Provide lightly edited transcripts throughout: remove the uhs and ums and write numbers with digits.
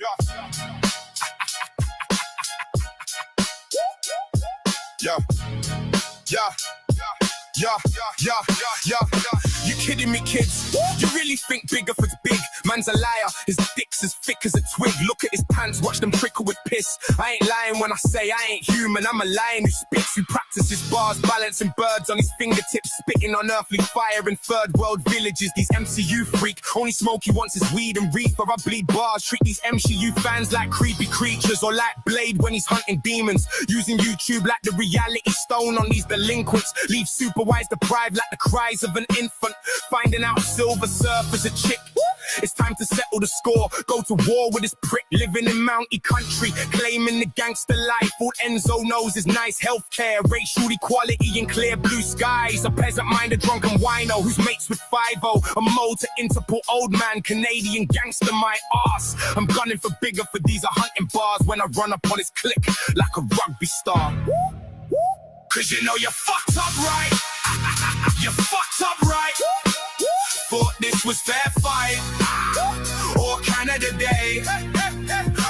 Yeah. You kidding me, kids? You really think bigger for big? Man's a liar, his dick's as thick as a twig. Look at his pants, watch them prickle with piss. I ain't lying when I say I ain't human. I'm a lion who spits, who practices bars, balancing birds on his fingertips, spitting on earthly fire in third world villages. These MCU freak, only smoke he wants is weed and reefer. I bleed bars, treat these MCU fans like creepy creatures, or like Blade when he's hunting demons. Using YouTube like the reality stone on these delinquents. Leave super wise deprived like the cries of an infant. Finding out Silver Surfer's a chick. It's time to settle the score. Go to war with this prick living in Mountie country, claiming the gangster life. All Enzo knows is nice healthcare, racial equality and clear blue skies. A peasant-minded drunken wino who's mates with 5-0. A mole to Interpol old man, Canadian gangster my ass. I'm gunning for bigger for these are hunting bars when I run up on his clique like a rugby star. Cause you know you're fucked up, right? You're fucked up, right? Thought this was fair fight or Canada Day.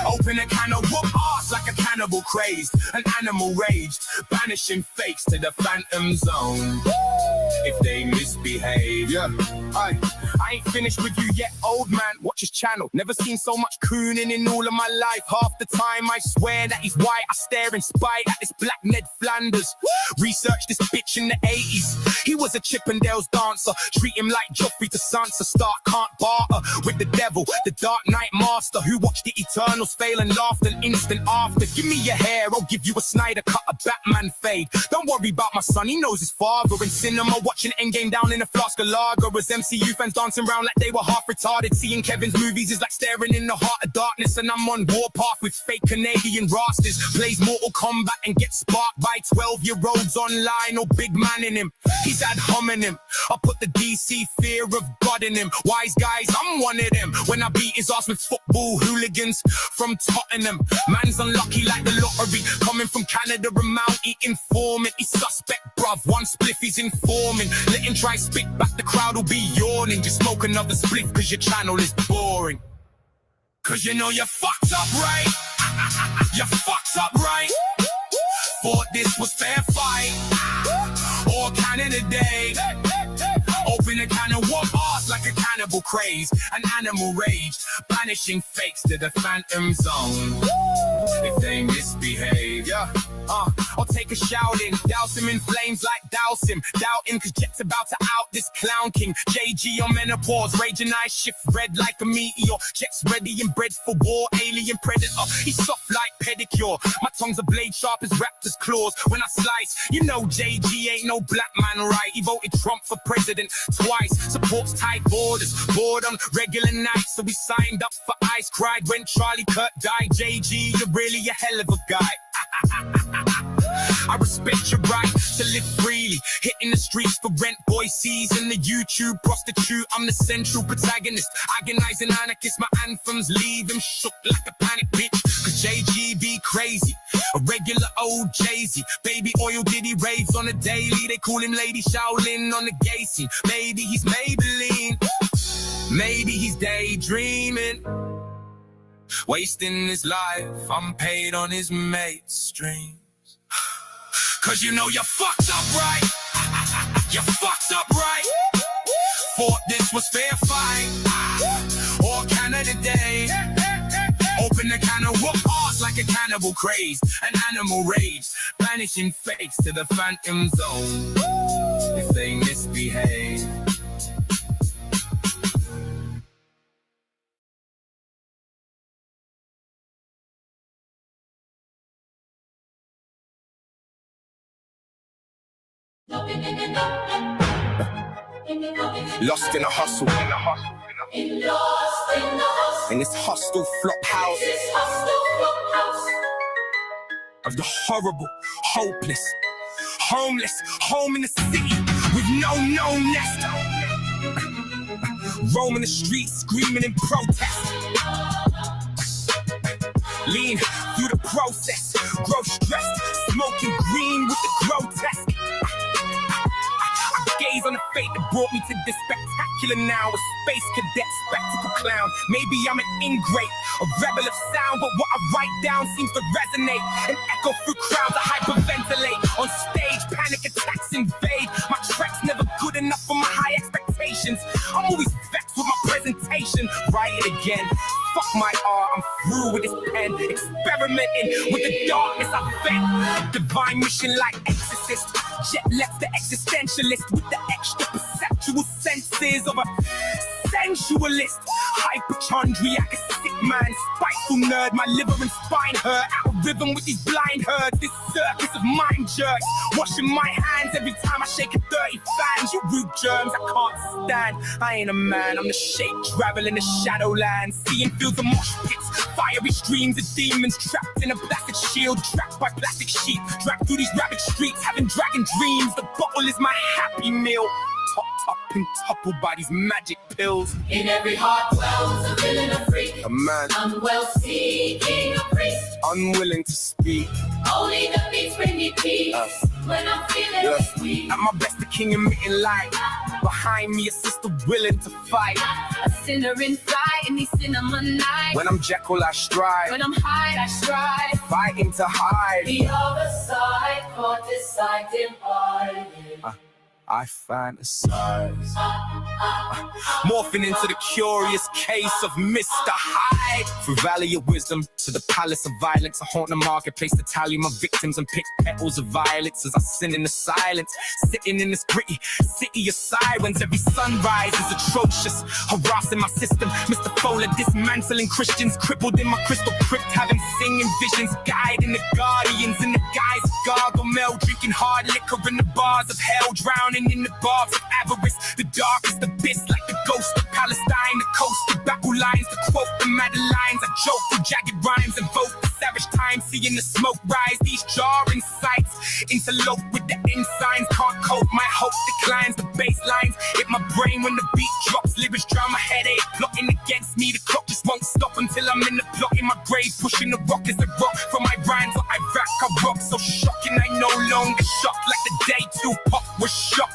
Open a can of whoop ass like a cannibal crazed. An animal raged, banishing fakes to the phantom zone. If they misbehave, yeah. I ain't finished with you yet, old man. Watch his channel. Never seen so much cooning in all of my life. Half the time I swear that he's white. I stare in spite at this black Ned Flanders. Researched this bitch in the 80s. He was a Chippendales dancer. Treat him like Joffrey to Sansa Stark. Can't barter with the devil, the Dark Knight master, who watched the Eternals fail and laughed an instant after. Give me your hair, I'll give you a Snyder cut, a Batman fade. Don't worry about my son, he knows his father. In cinema, watching Endgame down in a flask of lager. As MCU fans dancing around like they were half retarded. Seeing Kevin's movies is like staring in the heart of darkness. And I'm on warpath with fake Canadian rastas. Plays Mortal Kombat and gets sparked by 12-year-olds online. Or big man in him, he's ad hominem. I put the DC fear of God in him. Wise guys, I'm one of them. When I beat his ass with football hooligans from Tottenham. Man's unlucky like the lottery. Coming from Canada, a Mountie informant. He's suspect, bruv. One spliff he's informing. Let him try spit back, the crowd will be yawning. Just smoke another spliff cause your channel is boring. Cause you know you're fucked up, right? You're fucked up, right? Thought this was fair fight or Canada Day. Open a can of whoop ass like a cannibal craze. An animal rage, banishing fakes to the phantom zone. If they misbehave, yeah. I'll take a Shaulin, douse him in flames like douse him. Doubt him cause Jet's about to out this clown king. JG on menopause, raging eyes shift red like a meteor. Jet's ready and bred for war, alien predator. He's soft like pedicure. My tongue's a blade sharp as raptor's claws. When I slice, you know JG ain't no black man, right? He voted Trump for president twice. Supports tight borders, bored on regular nights. So we signed up for ice, cried when Charlie Kirk died. JG, you're really a hell of a guy. I respect your right to live freely, hitting the streets for rent, boy season the YouTube prostitute. I'm the central protagonist, agonizing anarchist. My anthems leave him shook like a panic bitch. Cause JG be crazy, a regular old Jay-Z. Baby oil diddy raves on a daily. They call him Lady Shaulin on the gay scene. Maybe he's Maybelline, maybe he's daydreaming, wasting his life unpaid on his mate's streams. Cause you know you're fucked up, right? You're fucked up, right? Thought this was fair fight or Canada Day. Open a can of whoop ass like a cannibal craze. An animal rage, banishing fakes to the phantom zone. If they misbehave. Lost in a hustle, in this hostile flop house of the horrible, hopeless, homeless, home in the city with no nest. Roaming the streets, screaming in protest. Lean through the process, grow stressed, smoking green with the grotesque. Gaze on the fate that brought me to this spectacular now. A space cadet, spectacle clown. Maybe I'm an ingrate, A rebel of sound, but what I write down seems to resonate and echo through crowds. I hyperventilate on stage, panic attacks invade. My track's never good enough for my high expectations. I'm always vexed with my presentation. Write it again. Fuck my art, I'm through with this pen. Experimenting with the darkness I vent. Divine mission like exorcist. Jet Letz the existentialist with the extra perceptual senses of a sensualist. Hypochondriac, a sick man, spiteful nerd. My liver and spine hurt. Out of rhythm with these blind herds. This circus of mind jerks. Washing my hands every time I shake a dirty fan. You rude germs I can't stand. I ain't a man, I'm the shape traveling the shadowlands. Seeing fields of mosh pits, fiery streams of demons trapped in a plastic shield, trapped by plastic sheep. Dragged through these rabbit streets, having dragon dreams. The bottle is my happy meal. Topped up and toppled by these magic pills. In every heart dwells a villain, a freak, A man unwell seeking a priest. unwilling to speak. Only the beats bring me peace when I'm feeling sweet. At my best, the king emitting light. Behind me, a sister willing to fight. A sinner in flight in these cinema nights. When I'm Jekyll, I strive. When I'm high, I strive. Fighting to hide. The other side can't decide divided. I fantasize. Morphing into the curious case of Mr. Hyde. Through valley of wisdom to the palace of violence, I haunt the marketplace to tally my victims and pick petals of violets as I sin in the silence. Sitting in this gritty city of sirens, every sunrise is atrocious, harassing my system. Mr. Fowler dismantling Christians, crippled in my crystal crypt, having singing visions, guiding the guardians in the guise of Gargamel, drinking hard liquor in the bars of hell, drowning in the barbs of avarice, the darkest abyss, like the ghost of Palestine, the coast of battle lines, to quote the Madeleines. I joke through jagged rhymes, invoke the savage time, seeing the smoke rise. These jarring sights interlope with the ensigns, can't cope, my hope declines. The bass lines hit my brain when the beat drops, lyrics drown my headache, plotting against me. The clock just won't stop until I'm in the plot in my grave, pushing the rock as a rock from my rhymes. Or I rock so shocking, I no longer shocked like the day Tupac was shocked.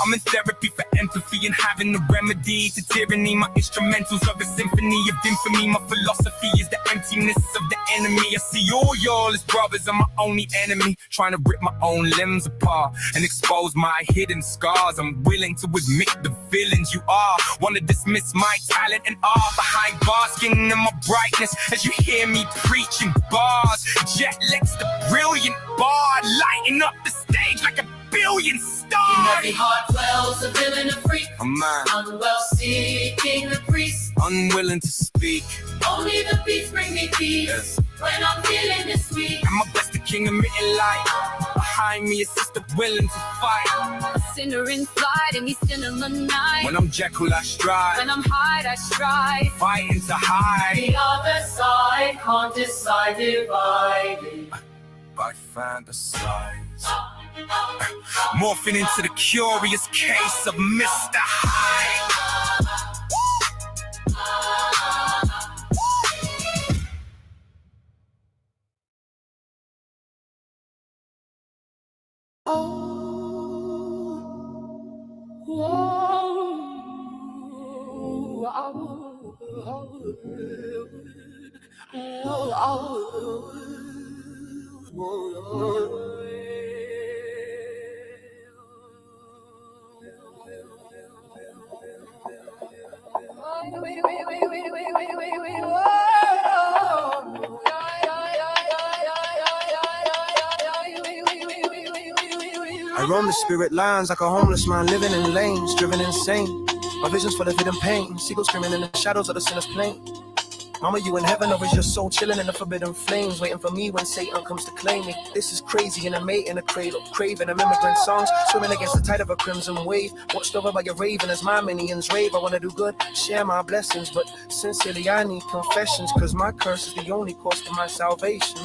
I'm in therapy for empathy and having the remedy to tyranny. My instrumentals are a symphony of infamy. My philosophy is the emptiness of the enemy. I see all y'all as brothers, I'm my only enemy, trying to rip my own limbs apart and expose my hidden scars. I'm willing to admit the villains you are. Wanna dismiss my talent and art behind basking in my brightness as you hear me preaching bars. Jet Letz the brilliant bard, lighting up the stage like a billion stars. In every heart dwells a villain, a freak, A man unwell seeking a priest. unwilling to speak. Only the beats bring me peace when I'm feeling this sweet. At my best, the king emitting light. Behind me, a sister willing to fight. A sinner in flight in these cinema nights. When I'm Jekyll, I strive. When I'm high, I strive. Fighting to hide. The other side can't decide divided. I fantasize. Morphing into the curious case of Mr. Hyde. I roam the spirit lines like a homeless man living in lanes, driven insane. My vision's full of hidden pain, seagulls screaming in the shadows of the sinner's plain. Mama, you in heaven, or is your soul chilling in the forbidden flames, waiting for me when Satan comes to claim me? This is crazy, and a mate in a cradle, craving of immigrant songs, swimming against the tide of a crimson wave, watched over by your raven as my minions rave. I wanna do good, share my blessings, but sincerely I need confessions, cause my curse is the only course to my salvation.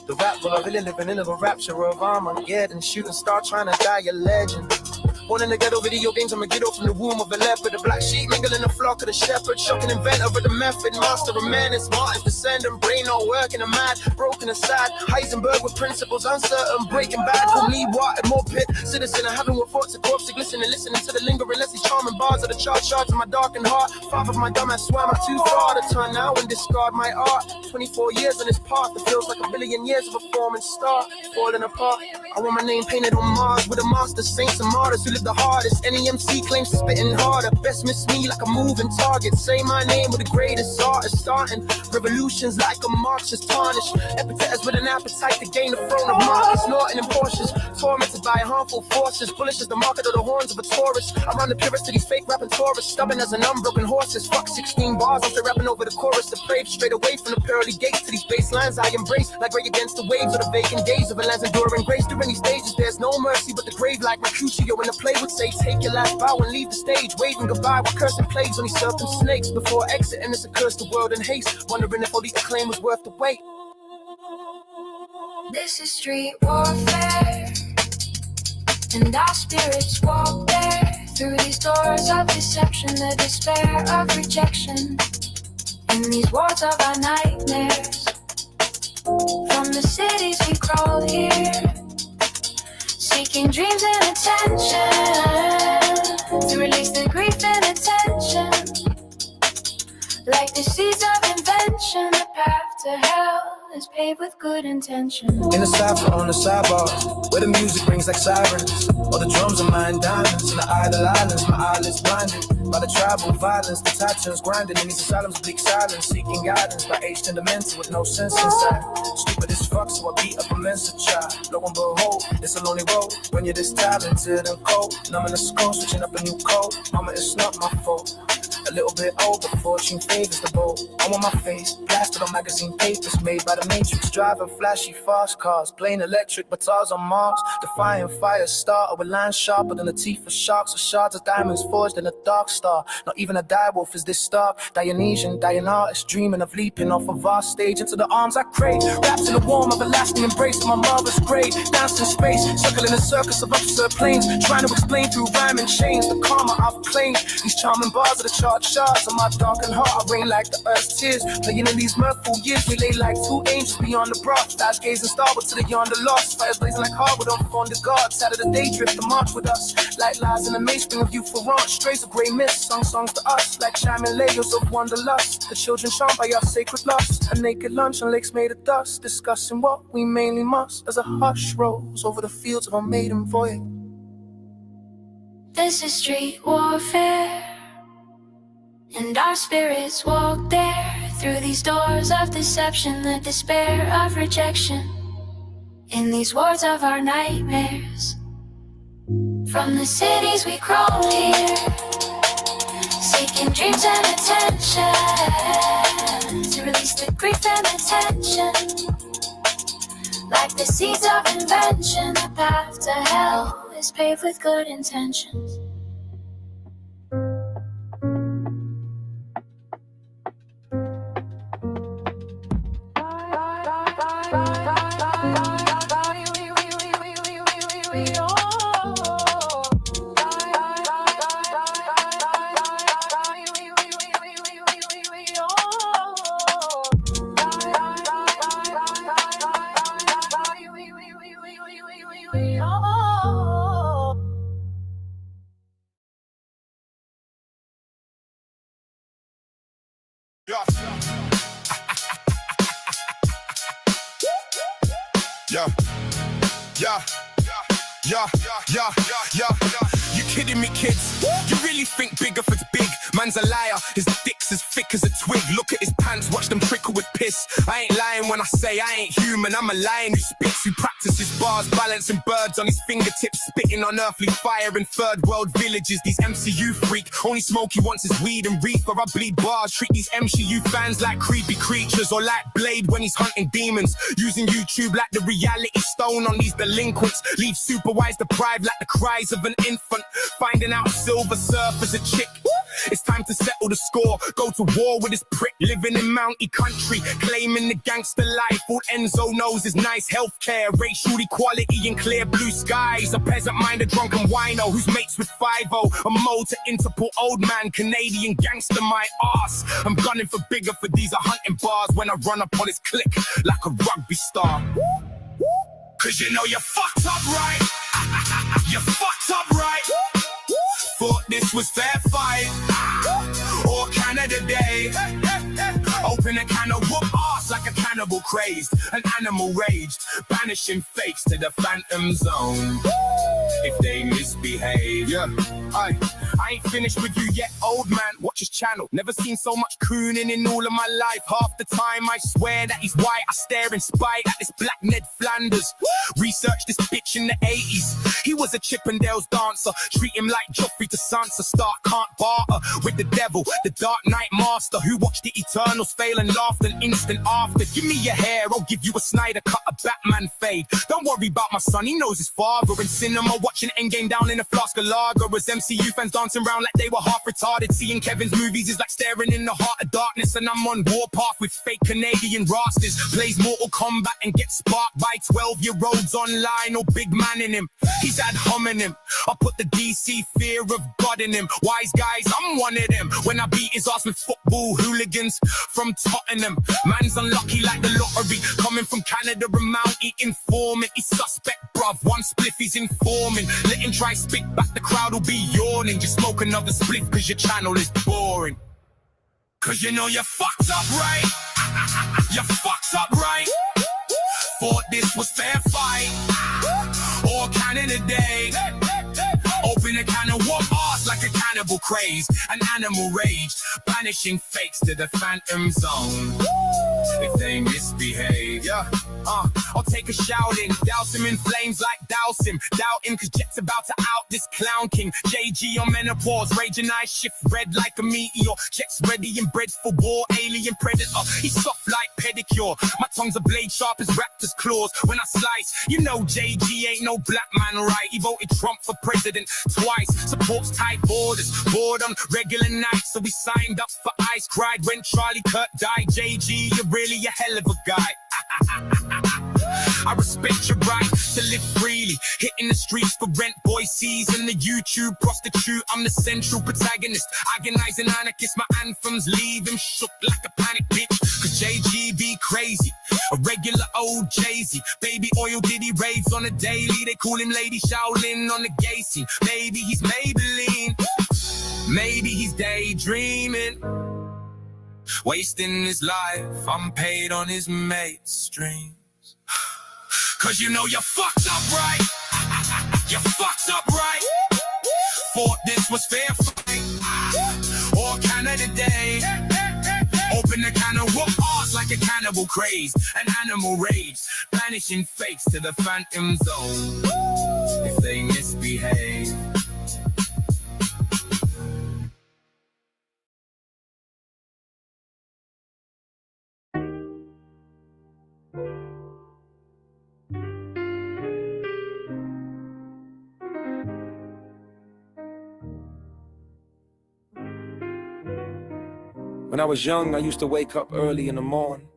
The rap, well, I really living in a rapture of Armageddon, shooting star trying to die a legend. Born in the ghetto, video games, I'm a ghetto from the womb of a leopard. The black sheep mingling the flock of the shepherd. Shocking inventor of the method, master of madness. Martin's descendant, brain not working, a mad, broken aside. Heisenberg with principles uncertain, breaking bad. For me, what, more pit, citizen, and having with thoughts of corpse, listening to the lingering, these charming bars of the charge shards of my darkened heart. Far of my dumb ass swam, I'm too far to turn now and discard my art. 24 years on this path, it feels like a billion years of a forming star, falling apart. I want my name painted on Mars with a master, saints and martyrs who live the hardest. Any MC claims to spitting harder, best miss me like a moving target. Say my name with the greatest artist, starting revolutions like a Marxist tarnish. Epithets with an appetite to gain the throne of Marcus, Norton and Porsches, tormented by harmful forces, bullish as the market of the horns of a Taurus. I run the purest to these fake rapping tourists, stubborn as an unbroken horses. Fuck 16 bars, I'm still rapping over the chorus. The brave straight away from the pearly gates to these baselines I embrace, like right against the waves of the vacant days of a land's enduring grace. During these stages, there's no mercy but the grave, like Mercutio in the play would say. Take your last bow and leave the stage, waving goodbye while cursing plagues on these serpent snakes. Before exiting this accursed the world in haste, wondering if all the acclaim was worth the wait. This is street warfare, and our spirits walk there through these doors of deception, the despair of rejection, in these wards of our nightmares. From the cities we crawl here, seeking dreams and attention, to release the grief and attention, like the seeds of invention. The path to hell is paved with good intention. In the cypher on the sidebar, where the music rings like sirens, all the drums are mine diamonds. In the idle islands, my eyelids blinded by the tribal violence. The titans grinding in these asylums, bleak silence, seeking guidance by aged and demented with no sense inside. Stupid as fuck, so I beat up a mensa child. Lo and behold, it's a lonely road when you're this talented and cold. Numbing the skull, switching up a new code. Mama, it's not my fault. A little bit old, but fortune favors the bold. I want my face blasted on magazine papers made by the Matrix. Driving flashy fast cars, playing electric guitars on Mars. Defying fire starter with lines sharper than the teeth of sharks, or shards of diamonds forged in a dark star. Not even a direwolf is this stark. Dionysian, dying artist, dreaming of leaping off a vast stage into the arms I crave. Wrapped in the warm everlasting embrace of my mother's grave. Dancing in space, circling a circus of absurd planes, trying to explain through rhyme and chains the karma I've claimed. These charming bars of the charge shards of my darkened heart, I rain like the earth's tears. Playing in these mirthful years, we lay like two angels beyond the broad. Stars gazing starward to the yonder lost. Fires blazing like hardwood on the guard. Saturday day drift to march with us. Light lies in the mainspring of youthful ranch. Strays of grey mist, sung songs to us like chiming layers of wanderlust. The children charmed by our sacred lust. A naked lunch on lakes made of dust, discussing what we mainly must as a hush rolls over the fields of our maiden voyage. This is street warfare, and our spirits walk there through these doors of deception, the despair of rejection, in these wards of our nightmares. From the cities we crawl here, seeking dreams and attention, to release the grief and attention, like the seeds of invention. The path to hell is paved with good intentions. You kidding me, kids? You really think bigger for big? Man's a liar, his dick's as thick as a twig. Look at his pants, watch them trickle with piss. I ain't lying when I say I ain't human. I'm a lion who spits, who practices bars, balancing birds on his fingertips, spitting on earthly fire in third world villages. These MCU freak, only smoke he wants is weed and reefer. I bleed bars, treat these MCU fans like creepy creatures, or like Blade when he's hunting demons. Using YouTube like the reality stone on these delinquents. Leave superwise deprived like the cries of an infant. Finding out Silver Surfer's a chick. It's time to settle the score, go to war with this prick. Living in in Mountie country, claiming the gangster life. All NZO knows is nice healthcare, racial equality and clear blue skies. A peasant-minded drunken wino who's mates with 5-0. A mole to Interpol old man, Canadian gangster my arse. I'm gunning for bigger, for these are hunting bars when I run up on his clique like a rugby star. Cause you know you fucked up, right? You fucked up, right? Thought this was fair fight, or Canada Day. Open a can of whoop ass like a cannibal crazed. An animal raged, banishing fakes to the phantom zone. If they misbehave, yeah. I ain't finished with you yet, old man. Watch his channel. Never seen so much crooning in all of my life. Half the time I swear that he's white. I stare in spite at this black Ned Flanders. Researched this bitch in the 80s. He was a Chippendales dancer. Treat him like Joffrey to Sansa Stark. Can't barter with the devil, the Dark Knight Master, who watched the Eternals fail and laughed an instant after. Give me your hair, I'll give you a Snyder cut, a Batman fade. Don't worry about my son, he knows his father. In cinema, watching Endgame down in a flask of lager. As MCU fans dancing around like they were half retarded. Seeing Kevin's movies is like staring in the heart of darkness. And I'm on warpath with fake Canadian rastas. Plays Mortal Kombat and gets sparked by 12-year-olds online. Or big man in him, he's ad hominem. I put the DC fear of God in him. Wise guys, I'm one of them. When I beat his ass with football hooligans from Tottenham. Man's unlucky like the lottery. Coming from Canada and Mountie informant. He's suspect, bruv. One spliff he's informing. Let him try spit back, the crowd will be yawning. Just smoke another spliff cause your channel is boring. Cause you know you fucked up, right? You fucked up, right? Thought this was fair fight, or Canada Day. Open a can of whoop ass like a cannibal craze. An animal rage, banishing fakes to the phantom zone. If they misbehave, yeah. I'll take a Shaulin, douse him in flames like douse him. Doubt him cause Jet's about to out this clown king. JG on menopause, raging eyes shift red like a meteor. Jet's ready and bred for war, alien predator. He's soft like pedicure. My tongue's a blade sharp as raptor's claws. When I slice, you know JG ain't no black man, right? He voted Trump for president twice. Supports tight borders, bored on regular nights. So we signed up for ice, cried when Charlie Kirk died. JG, you're really a hell of a guy. I respect your right to live freely, hitting the streets for rent, boy sees in the YouTube prostitute. I'm the central protagonist, agonizing anarchist. My anthems leave him shook like a panic bitch. Cause JG be crazy, a regular old Jay-Z. Baby oil Diddy raves on a daily. They call him Lady Shaulin on the gay scene. Maybe he's Maybelline, maybe he's daydreaming, wasting his life unpaid on his mate's streams. Cause you know you fucked up, right? You fucked up, right? Thought this was fair fight, or Canada Day. Open a can of whoop ass like a cannibal craze. An animal rage, banishing fakes to the phantom zone. If they misbehave. When I was young, I used to wake up early in the morning,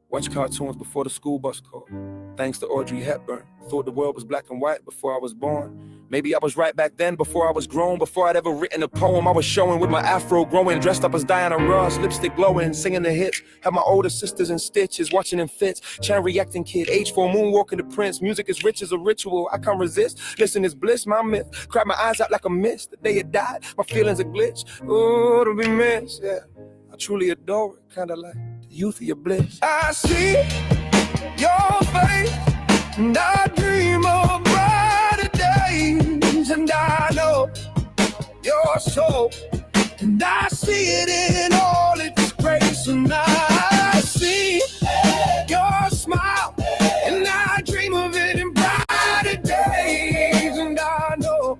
watch cartoons before the school bus called. Thanks to Audrey Hepburn, thought the world was black and white before I was born. Maybe I was right back then, before I was grown, before I'd ever written a poem. I was showing with my afro growing, dressed up as Diana Ross, lipstick glowing, singing the hits. Had my older sisters in stitches, watching in fits. Chan reacting kid, age 4, moonwalking the prince. Music is rich as a ritual, I can't resist. Listen is bliss, my myth. Cried my eyes out like a mist. The day it died, my feelings a glitch. Oh, to be missed, yeah. I truly adore it, kinda like the youth of your bliss. I see your face, and I dream of brighter days, and I know your soul, and I see it in all its grace, and I see your smile, and I dream of it in brighter days, and I know,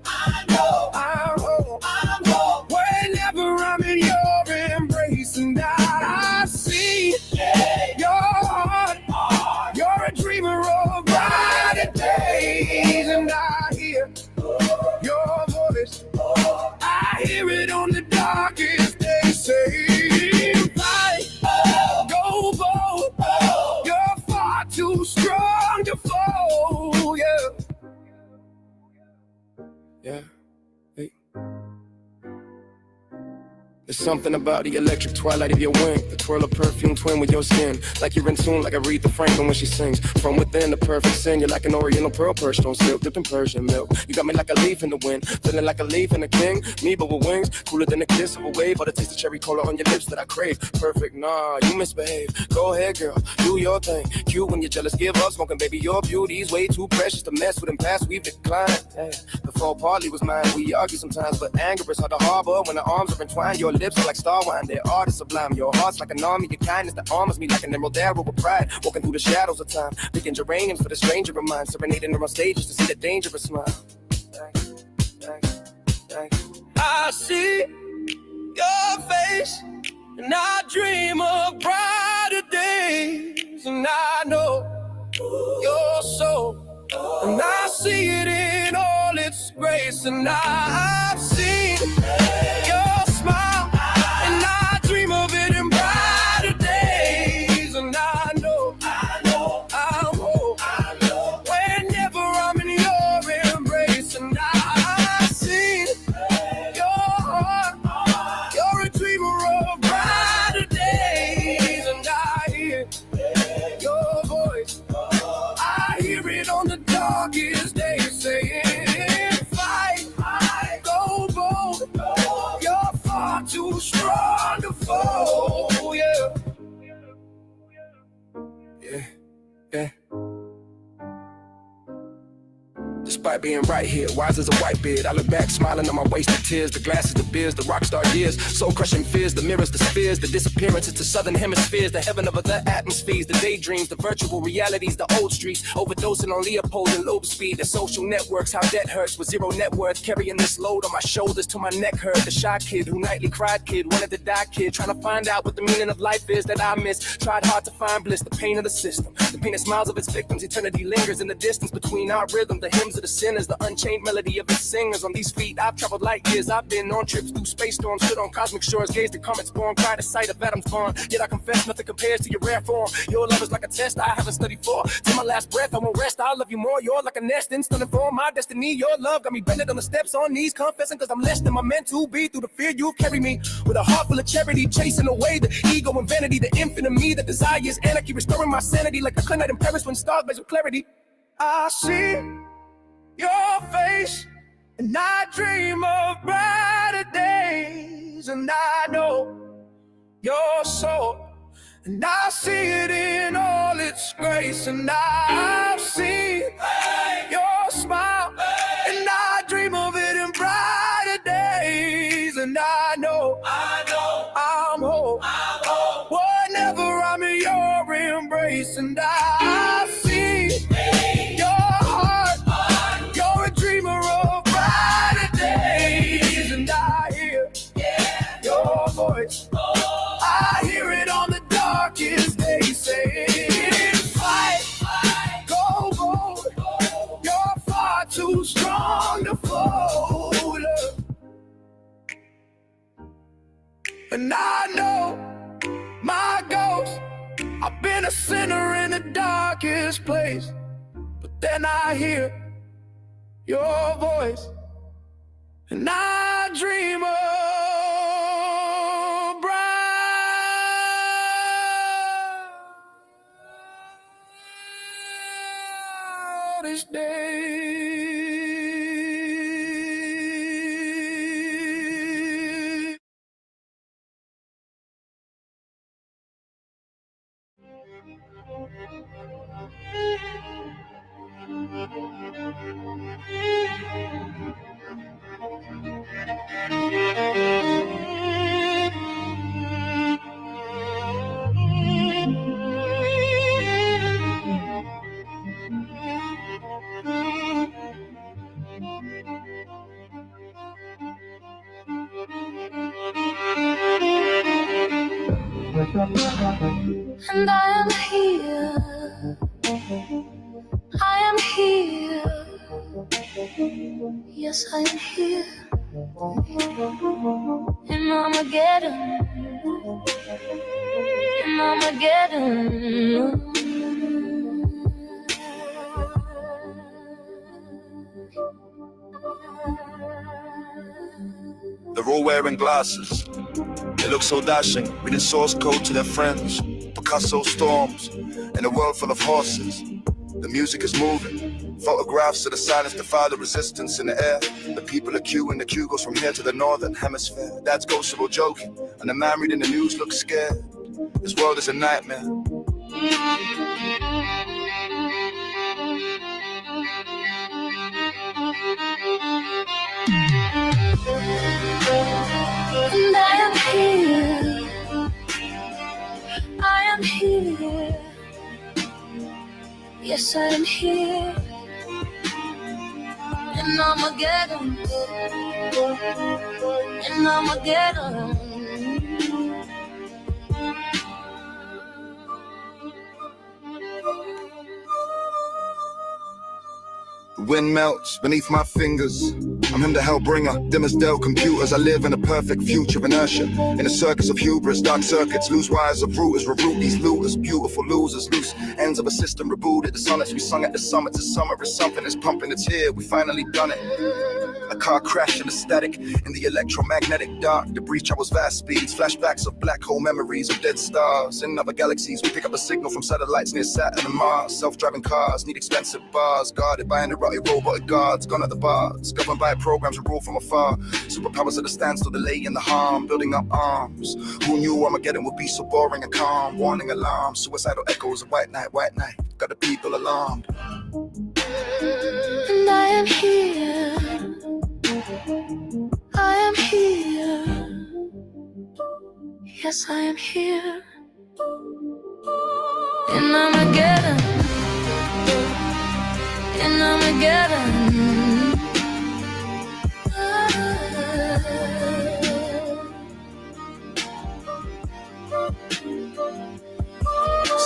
whenever I'm in your embrace, and I see your heart, you're a dreamer of brighter days, and I hear your voice, I hear it on the darkest day, saying, fight something about the electric twilight of your wing, the twirl of perfume twin with your skin. Like you're in tune, like I read the Franklin when she sings. From within, the perfect sin. You're like an oriental pearl perched on silk, dipped in Persian milk. You got me like a leaf in the wind, feeling like a leaf in a king. Me but with wings, cooler than the kiss of a wave, or the taste of cherry cola on your lips that I crave. Perfect, nah, you misbehave. Go ahead, girl, do your thing. Cute when you're jealous, give up smoking, baby. Your beauty's way too precious to mess with. In past, we've declined. Hey, the fall partly was mine. We argue sometimes, but anger is hard to harbor when the arms are entwined. Your lips are like star wine, their art is sublime. Your heart's like an army, your kindness that armors me like an emerald arrow with pride. Walking through the shadows of time, picking geraniums for the stranger of mine, serenading her on stages to see the dangerous smile. I see your face, and I dream of brighter days, and I know your soul, and I see it in all its grace, and I've seen your smile, and I dream of it in brighter days, and I know I'm whole whenever I'm in your embrace, and I've seen your heart, you're a dreamer of brighter days, and I hear your voice, I hear it on the darkest days saying, fight, go bold, you're far too strong to fall, yeah. Despite being right here, wise as a white beard, I look back smiling on my wasted tears. The glasses, the beers, the rock star years, soul crushing fears, the mirrors, the spheres, the disappearances to southern hemispheres, the heaven of other atmospheres, the daydreams, the virtual realities, the old streets, overdosing on Leopold and lobe speed, the social networks, how debt hurts with zero net worth, carrying this load on my shoulders till my neck hurt. The shy kid who nightly cried kid, wanted to die kid, trying to find out what the meaning of life is that I miss. Tried hard to find bliss, the pain of the system, the pain that smiles of its victims. Eternity lingers in the distance between our rhythm, the hymns of the sinners, the unchained melody of its singers. On these feet I've traveled light years, I've been on trips through space storms, stood on cosmic shores, gazed at comets born, cried the sight of atoms born. Yet I confess nothing compares to your rare form. Your love is like a test I haven't studied for. Till my last breath I won't rest, I'll love you more. You're like a nest in stunning form, my destiny. Your love got me bending on the steps on knees, confessing cause I'm less than I'm meant to be. Through the fear you've carried me, with a heart full of charity, chasing away the ego and vanity, the infinite me, the desire is anarchy, restoring my sanity like a clear night in Paris when stars blaze with clarity. I see your face, and I dream of brighter days, and I know your soul, and I see it in all its grace, and I've seen your smile, and I dream of it in brighter days, and I know I'm whole whenever I'm in your embrace, and I see your heart, you're a dreamer of brighter days, and I hear your voice, I hear it on the darkest days saying, fight, go bold, you're far too strong to fold, and I know my ghost, I've been a sinner in the darkest place, but then I hear your voice, and I dream of brightest day. And I am here, I am here, yes I am here, in Armageddon, in Armageddon. They're all wearing glasses. look so dashing, reading source code to their friends. Picasso storms, in a world full of horses. The music is moving, photographs of the silence defy the resistance in the air. The people are queuing, the queue goes from here to the northern hemisphere. Dad's ghostable joking, and the man reading the news looks scared. This world is a nightmare. And I am here, I am here. Yes, I am here. And I'ma get 'em. And I'ma get 'em. The wind melts beneath my fingers. I'm him the hellbringer, dim as Dell computers. I live in a perfect future of inertia. In a circus of hubris, dark circuits, loose wires of routers. Reroute these looters, beautiful losers. Loose ends of a system rebooted. The sonnets we sung at the summit to summer is something that's pumping. It's here, we finally done it. A car crash in the static, in the electromagnetic dark. The breach, I was vast speeds, flashbacks of black hole memories of dead stars. In other galaxies, we pick up a signal from satellites near Saturn and Mars. Self-driving cars need expensive bars, guarded by neurotic robotic guards. Gone at the bars, governed by programs and rule from afar. Superpowers at a standstill, delay in the harm, building up arms. Who knew Armageddon would be so boring and calm? Warning alarms, suicidal echoes of white night, got the people alarmed. And I am here, I am here. Yes, I am here. And I'ma get 'em. And I'ma get 'em.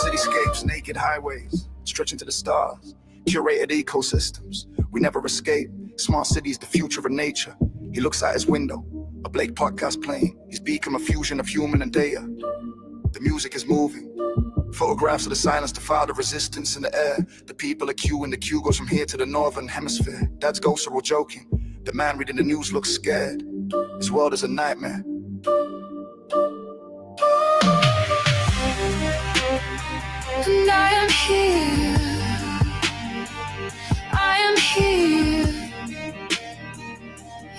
Cityscapes, naked highways, stretching to the stars. Curated ecosystems, we never escape. Smart cities, the future of nature. He looks out his window, a Blake podcast playing. He's become a fusion of human and data. The music is moving. Photographs of the silence defy the resistance in the air. The people are queuing, the queue goes from here to the northern hemisphere. Dad's ghosts are all joking. The man reading the news looks scared. This world is a nightmare. And I am here, I am here.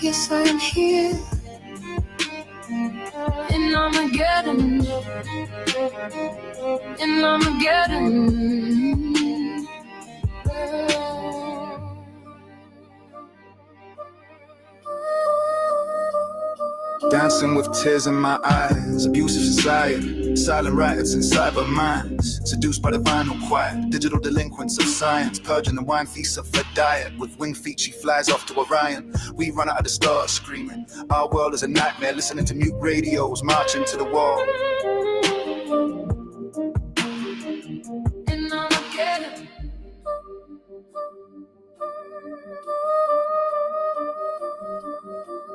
Yes, I am here. And I'ma get 'em. And I'ma get 'em. Dancing with tears in my eyes, abusive society, silent riots in cyber minds, seduced by the vinyl quiet, digital delinquents of science, purging the wine feast of a diet. With winged feet she flies off to Orion, we run out of the stars screaming. Our world is a nightmare, listening to mute radios, marching to the wall. And I'ma get 'em.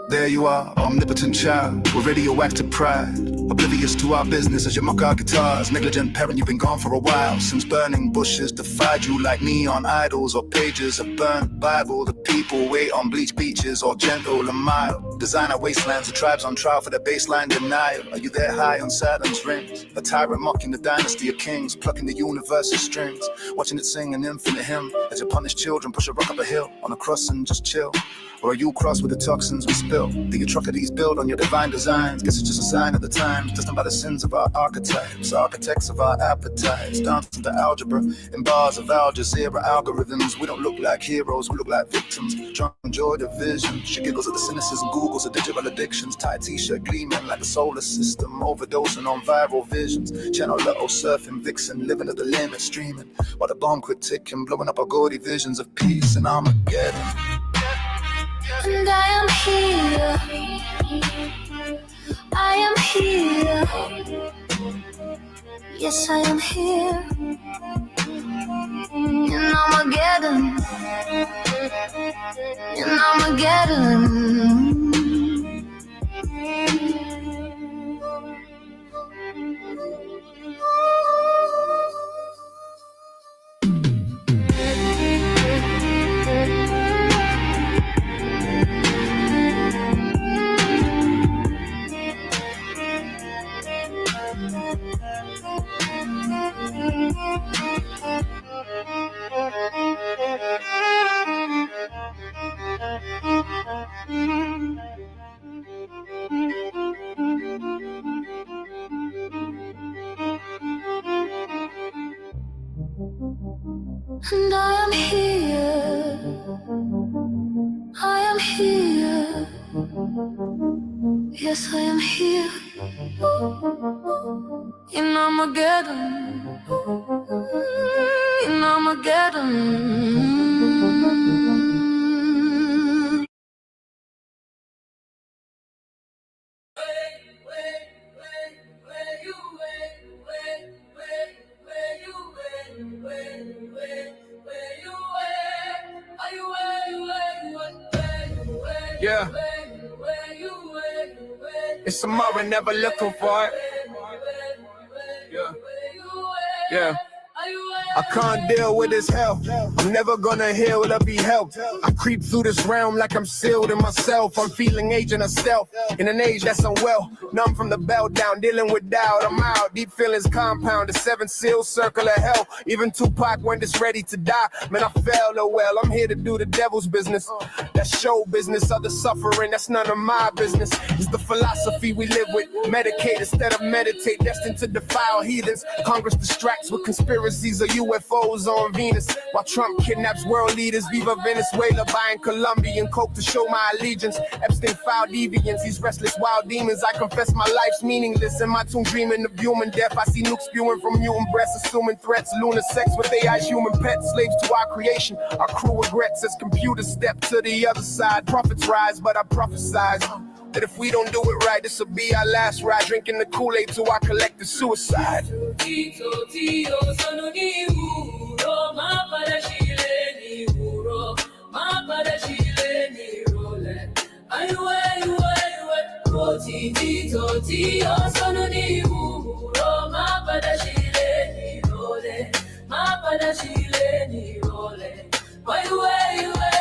There you are, omnipotent child, with radioactive pride. Oblivious to our business as you mock our guitars. Negligent parent, you've been gone for a while. Since burning bushes defied you like neon idols or pages of burnt Bible. The people wait on bleached beaches or gentle and mild. Designer wastelands, the tribes on trial for their baseline denial. Are you there high on Saturn's rings? A tyrant mocking the dynasty of kings, plucking the universe's strings. Watching it sing an infinite hymn as you punish children, push a rock up a hill on a cross and just chill. Or are you crossed with the toxins we spill? The atrocities built on your divine designs. Guess it's just a sign of the times, just by the sins of our archetypes. Architects of our appetites, dancing to algebra in bars of Al Jazeera algorithms. We don't look like heroes, we look like victims. Trying to enjoy the vision. She giggles at the cynicism, Googles the digital addictions. Tight t-shirt gleaming like the solar system. Overdosing on viral visions. Channel Lotto surfing, vixen, living at the limit, streaming. While the bomb quit ticking, blowing up our gaudy visions of peace and Armageddon. And I am here, I am here. Yes, I am here. And I'ma get 'em. And I'ma get 'em. And I am here, I am here, yes I am here, in Armageddon, in Armageddon. Yeah. It's tomorrow, never looking for it. Yeah. Yeah. I can't deal with this hell. I'm never gonna heal or be helped. I creep through this realm like I'm sealed in myself. I'm feeling aging of stealth in an age that's unwell. Numb from the bell down, dealing with doubt. I'm out, deep feelings compound. The seven seals, circle of hell. Even Tupac when it's ready to die. Man, I fell, oh well. I'm here to do the devil's business. That's show business, other suffering, that's none of my business. It's the philosophy we live with. Medicate instead of meditate, destined to defile heathens. Congress distracts with conspiracies of UFOs on Venus, while Trump kidnaps world leaders. Viva Venezuela, buying Colombian coke to show my allegiance. Epstein filed deviants, these restless wild demons. I confess my life's meaningless. In my tomb dreaming of human death, I see nukes spewing from mutant breasts, assuming threats. Lunar sex with AI's human pets, slaves to our creation. Our crew regrets as computers step to the other side. Prophets rise, but I prophesize that if we don't do it right, this will be our last ride, drinking the Kool-Aid to our collective suicide.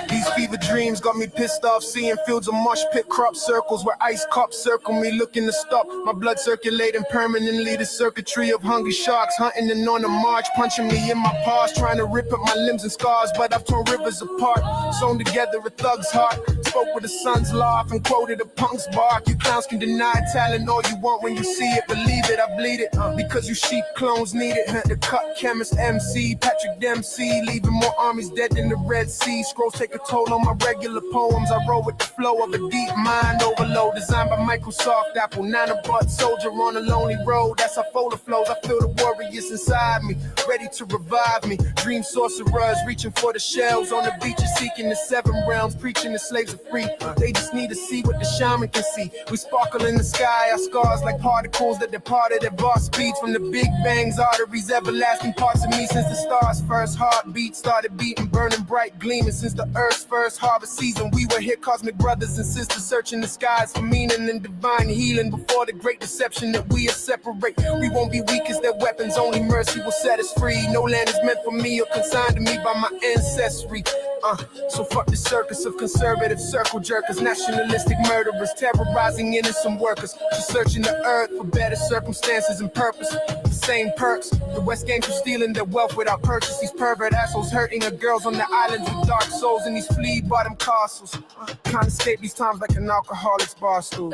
These fever dreams got me pissed off, seeing fields of mosh pit crop circles where ice cups circle me, looking to stop my blood circulating permanently. The circuitry of hungry sharks hunting and on a march, punching me in my paws, trying to rip up my limbs and scars, but I've torn rivers apart, sewn together a thug's heart. Spoke with a son's laugh and quoted a punk's bark. You clowns can deny talent all you want when you see it. Believe it, I bleed it, because you sheep clones need it. The cut chemist MC, Patrick Dempsey, leaving more armies dead than the Red Sea. Scrolls take a toll on my regular poems. I roll with the flow of a deep mind overload, designed by Microsoft Apple. Nanobot soldier on a lonely road. That's how Fola flows. I feel the warriors inside me, ready to revive me. Dream sorcerers reaching for the shells on the beaches, seeking the seven realms, preaching the slaves are free. They just need to see what the shaman can see. We sparkle in the sky, our scars like particles that departed at vast speeds from the Big Bang's arteries. Everlasting parts of me since the stars' first heartbeat started beating, burning bright, gleaming since the earth's first harvest season. We were here, cosmic brothers and sisters, searching the skies for meaning and divine healing. Before the great deception that we are separate, we won't be weak as their weapons. Only mercy will set us free. No land is meant for me or consigned to me by my ancestry. So fuck the circus of conservative circle jerkers, nationalistic murderers, terrorizing innocent workers, just searching the earth for better circumstances and purpose. The same perks the West games for stealing their wealth without purchase. These pervert assholes hurting the girls on the islands with dark souls in these flea bottom castles. Can't escape these times like an alcoholic's bar stool.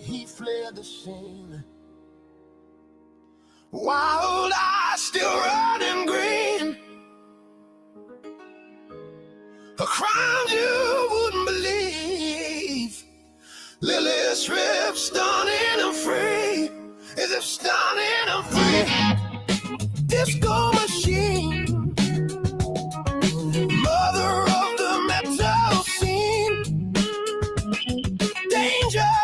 he fled the scene. Wild eyes still running green. A crime you wouldn't believe. Lily stripped, stunning and free. As if stunning and free. Disco machine, mother of the metal scene. Danger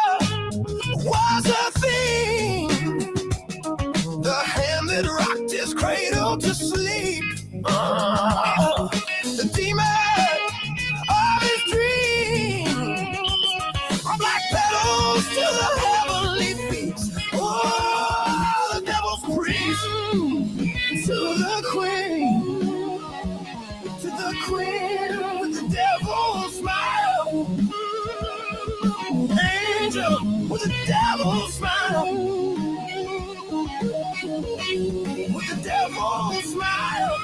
was a thing. The hand that rocked his cradle to sleep. The demon of his dream. Black petals to the heavenly feast. Oh, the devil's priest. To the queen. To the queen with the devil's smile. Angel with the devil's smile. With the devil's smile.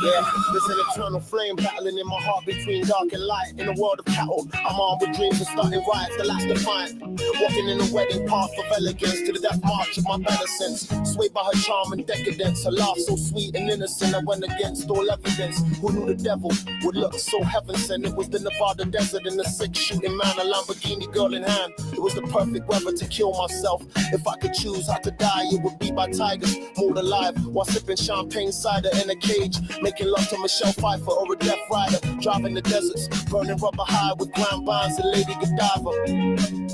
Yeah, there's an eternal flame battling in my heart between dark and light. In a world of cattle, I'm armed with dreams of starting riots that last defiant. Walking in a wedding path of elegance to the death march of my better sense. Swayed by her charm and decadence, her laugh so sweet and innocent. I went against all evidence. Who knew the devil would look so heaven sent? It was the Nevada desert and the six shooting man, a Lamborghini girl in hand. It was the perfect weather to kill myself. If I could choose how to die, it would be by tigers, mauled alive while sipping champagne cider in a cage. Making love to Michelle Pfeiffer or a death rider. Driving the deserts, burning rubber high with Grand Bonds and Lady Godiva.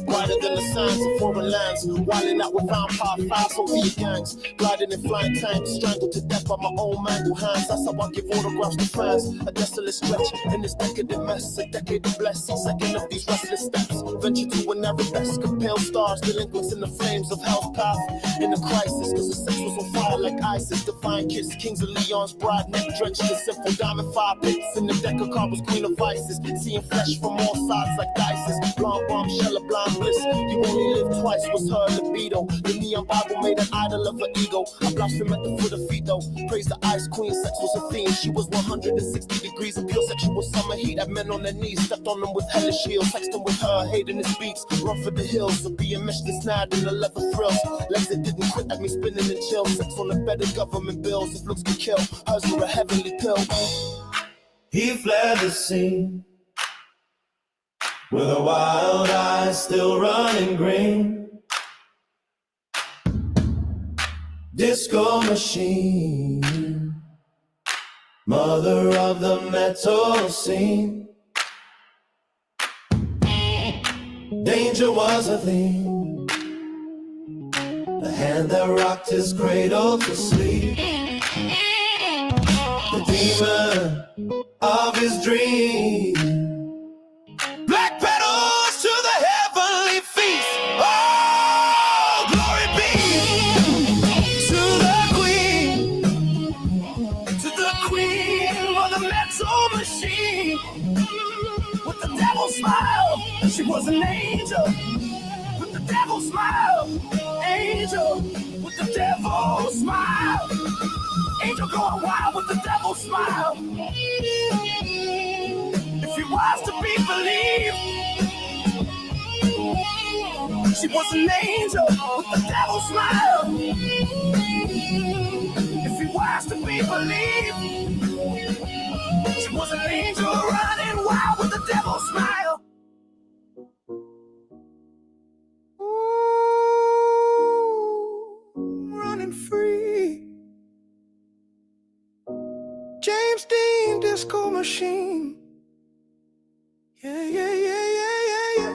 Brighter than the sands of foreign lands. Wilding out with vampire fast Soviet gangs. Gliding in flying tanks, strangled to death by my own mangled hands. That's how I give autographs to fans. A desolate stretch in this decadent mess. A decade of blessing, second of these restless steps. Venture to an arabesque of pale stars. Delinquents in the flames of hell's path. In a crisis, cause the sex was on fire like ISIS. Divine kiss, kings of Leon's bride. Neck drenched in simple diamond fire pits. In the deck of carbons, queen of vices. Seeing flesh from all sides like dices. Blonde bombshell of blind bliss. You only live twice, was her libido. The neon Bible made an idol of her ego. I blaspheme at the foot of feet though. Praise the ice queen, sex was a theme. She was 160 degrees of pure sexual summer heat. Had men on their knees, stepped on them with hellish heels. Sexting with her, hating his beats. Run for the hills, so being meshed and snared in the leather thrills. Legs that didn't quit at me spinning and chill. Sex on the bed of government bills. If looks could kill, hers were a heavenly pill. He fled the scene with her wild eyes still running green. Disco machine, mother of the metal scene. Danger was a thing, the hand that rocked his cradle to sleep. The demon of his dream. Black petals to the heavenly feast. Oh, glory be to the queen of the metal machine. With the devil's smile, she was an angel. With the devil's smile, angel. With the devil's smile. Angel going wild with the devil's smile. If he was to be believed, she was an angel with the devil's smile. If he was to be believed, she was an angel running wild with the devil's smile. Ooh, running free. James Dean disco machine. Yeah, yeah, yeah, yeah, yeah, yeah.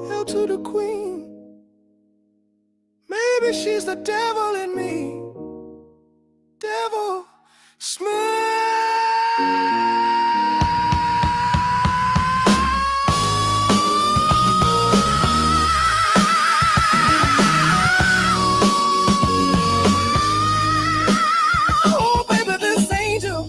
Hail to the queen. Maybe she's the devil in me. Devil smile. Oh, baby, this angel.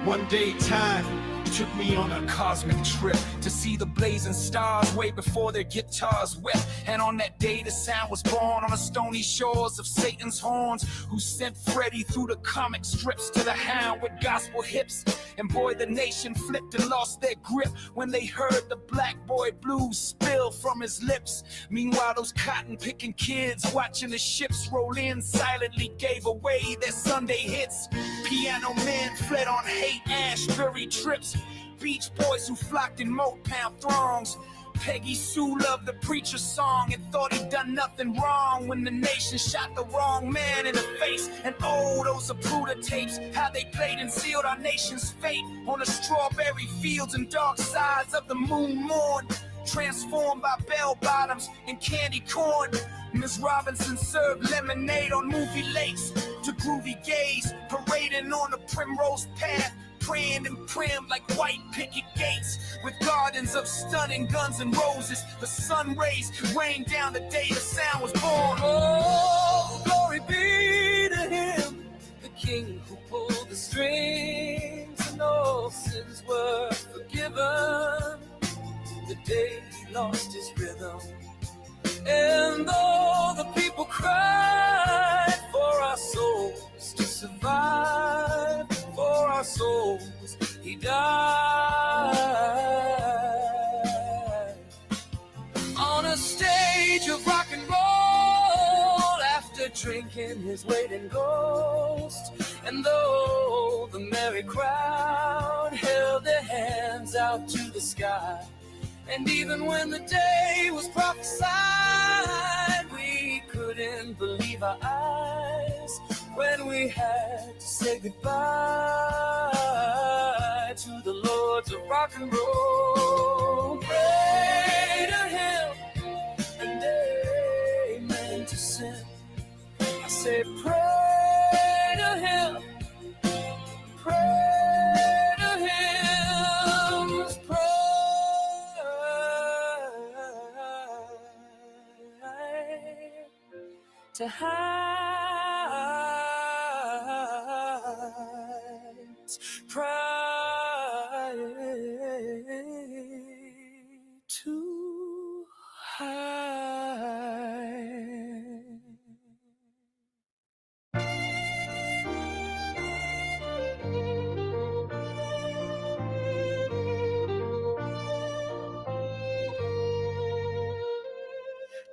One day time took me on a cosmic trip to see the blazing stars way before their guitars wept. And on that day the sound was born on the stony shores of Satan's horns, who sent Freddy through the comic strips to the hound with gospel hips. And boy, the nation flipped and lost their grip when they heard the black boy blues spill from his lips. Meanwhile, those cotton picking kids watching the ships roll in silently gave away their Sunday hits. Piano men fled on hate Ashbury trips. Beach boys who flocked in Motown throngs. Peggy Sue loved the preacher's song and thought he'd done nothing wrong when the nation shot the wrong man in the face. And oh, those Zapruder tapes, how they played and sealed our nation's fate on the strawberry fields and dark sides of the moon morn, transformed by bell bottoms and candy corn. Miss Robinson served lemonade on movie lakes to groovy gays parading on the primrose path, praying and prim like white picket gates, with gardens of stunning guns and roses. The sun rays rained down the day the sound was born. Oh, glory be to him, the king who pulled the strings, and all sins were forgiven the day he lost his rhythm. And though the people cried for our souls to survive, for our souls he died. On a stage of rock and roll, after drinking his weight in ghost. And though the merry crowd held their hands out to the sky, and even when the day was prophesied, we couldn't believe our eyes when we had to say goodbye to the lords of rock and roll. Pray to him and amen to sin. I say pray to him, pray to him, pray to heights, pride too high.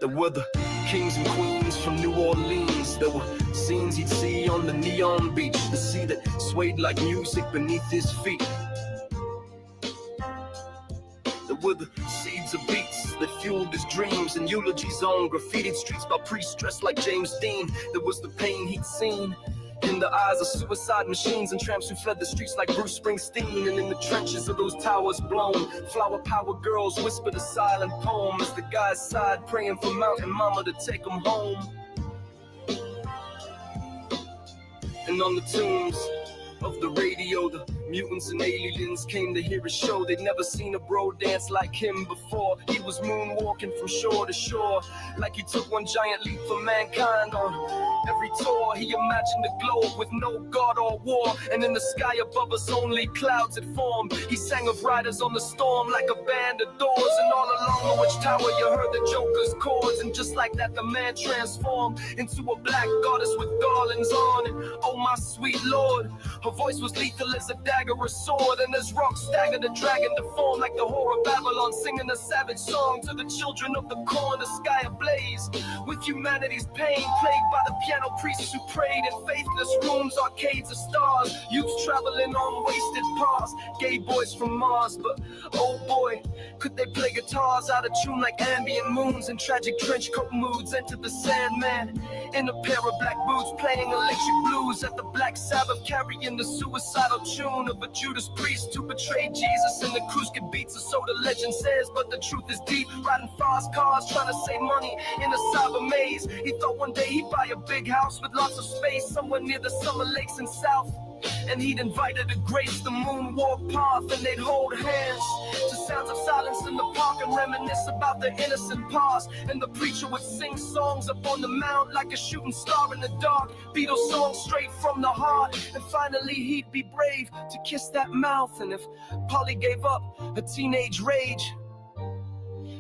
There were the kings and queens from New Orleans. There were scenes he'd see on the neon beach, the sea that swayed like music beneath his feet. There were the seeds of beats that fueled his dreams and eulogies on graffitied streets by priests dressed like James Dean. There was the pain he'd seen in the eyes of suicide machines and tramps who fled the streets like Bruce Springsteen. And in the trenches of those towers blown, flower power girls whispered a silent poem as the guys sighed, praying for Mountain Mama to take them home. And on the tunes of the radio, the mutants and aliens came to hear his show. They'd never seen a bro dance like him before. He was moonwalking from shore to shore, like he took one giant leap for mankind. On every tour, he imagined a globe with no God or war, and in the sky above us only clouds had formed. He sang of riders on the storm like a band of doors, and all along the watchtower you heard the Joker's chords. And just like that, the man transformed into a black goddess with garlands on. And oh my sweet Lord, her voice was lethal as a dagger or sword, and as rock staggered, a dragon deformed like the whore of Babylon, singing a savage song to the children of the corn. The sky ablaze with humanity's pain, plagued by the piano priests who prayed in faithless rooms, arcades of stars, youths traveling on wasted paths, gay boys from Mars. But oh boy, could they play guitars out of tune like ambient moons, and tragic trench coat moods enter the Sandman in a pair of black boots, playing electric blues at the Black Sabbath, carrying the suicidal tune of a Judas Priest who betrayed Jesus. And the Kruska beats, or so the legend says, but the truth is deep. Riding fast cars, trying to save money in a cyber maze. He thought one day he'd buy a big house with lots of space somewhere near the summer lakes in South. And he'd invite her to grace the moonwalk path, and they'd hold hands to sounds of silence in the park and reminisce about the innocent past. And the preacher would sing songs up on the mount like a shooting star in the dark, Beatles songs straight from the heart. And finally he'd be brave to kiss that mouth. And if Polly gave up her teenage rage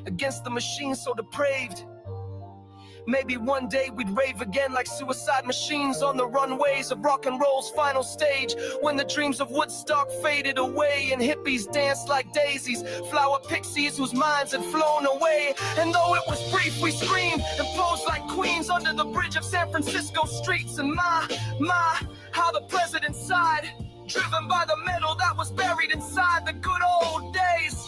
against the machine so depraved, maybe one day we'd rave again like suicide machines on the runways of rock and roll's final stage, when the dreams of Woodstock faded away and hippies danced like daisies, flower pixies whose minds had flown away. And though it was brief, we screamed and posed like queens under the bridge of San Francisco streets. And my, how the president sighed, driven by the metal that was buried inside the good old days.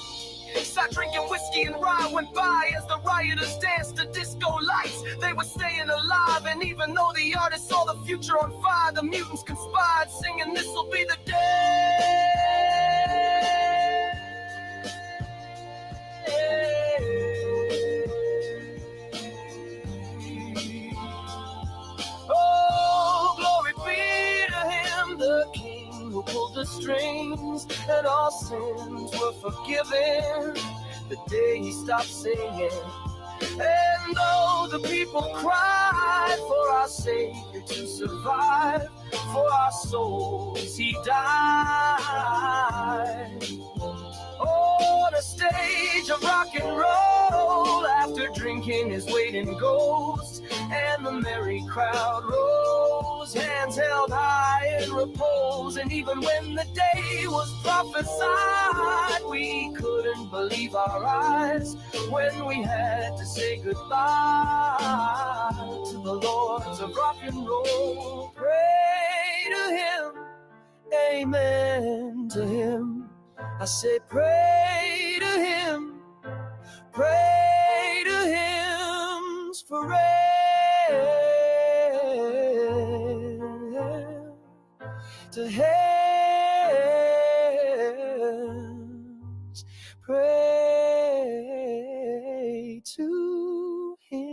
Sat drinking whiskey and rye went by as the rioters danced to disco lights. They were staying alive, and even though the artists saw the future on fire, the mutants conspired, singing this'll be the day. Oh, glory be to him, the King who pulled the strings, and all sins were forgiven the day he stopped singing. And though the people cried for our Savior to survive, for our souls he died. On a stage of rock and roll, after drinking his weight in gold, and the merry crowd rose, hands held high in repose. And even when the day was prophesied, we couldn't believe our eyes when we had to say goodbye to the lords of rock and roll. Pray to him, amen to him. I say pray to him, pray to hymns forever. To hymns, pray to him.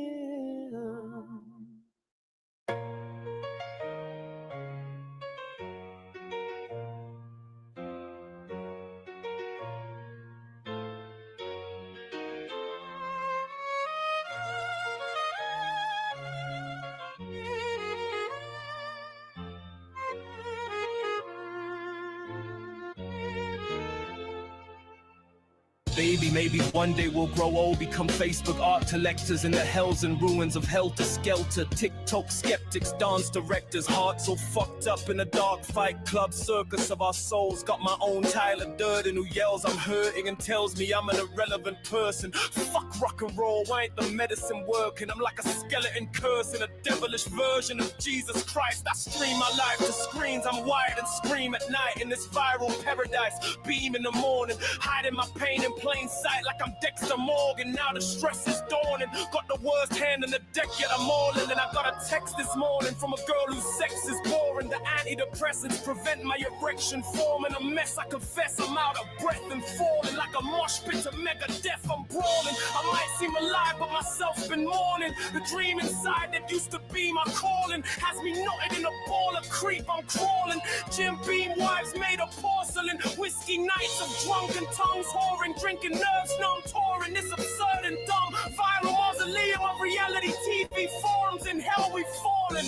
Baby, maybe one day we'll grow old, become Facebook art collectors in the hells and ruins of Helter Skelter. TikTok skeptics, dance directors, hearts all fucked up in a dark fight club circus of our souls. Got my own Tyler Durden who yells I'm hurting and tells me I'm an irrelevant person. Fuck rock and roll, why ain't the medicine working? I'm like a skeleton curse in a devilish version of Jesus Christ. I stream my life to screens, I'm wired and scream at night in this viral paradise. Beam in the morning, hiding my pain in plain sight like I'm Dexter Morgan. Now the stress is dawning, got the worst hand in the deck yet I'm all in. And I got a text this morning from a girl whose sex is boring. The antidepressants prevent my erection forming. A mess, I confess, I'm out of breath and falling like a mosh pit to Megadeth. I'm brawling, I might seem alive but myself's been mourning. The dream inside that used to be my calling has me knotted in a ball of creep. I'm crawling, Jim Beam wives made of porcelain, whiskey nights of drunken tongues whoring, drinking nerves numb, touring this absurd and dumb viral mausoleum of reality TV forums. In hell we've fallen.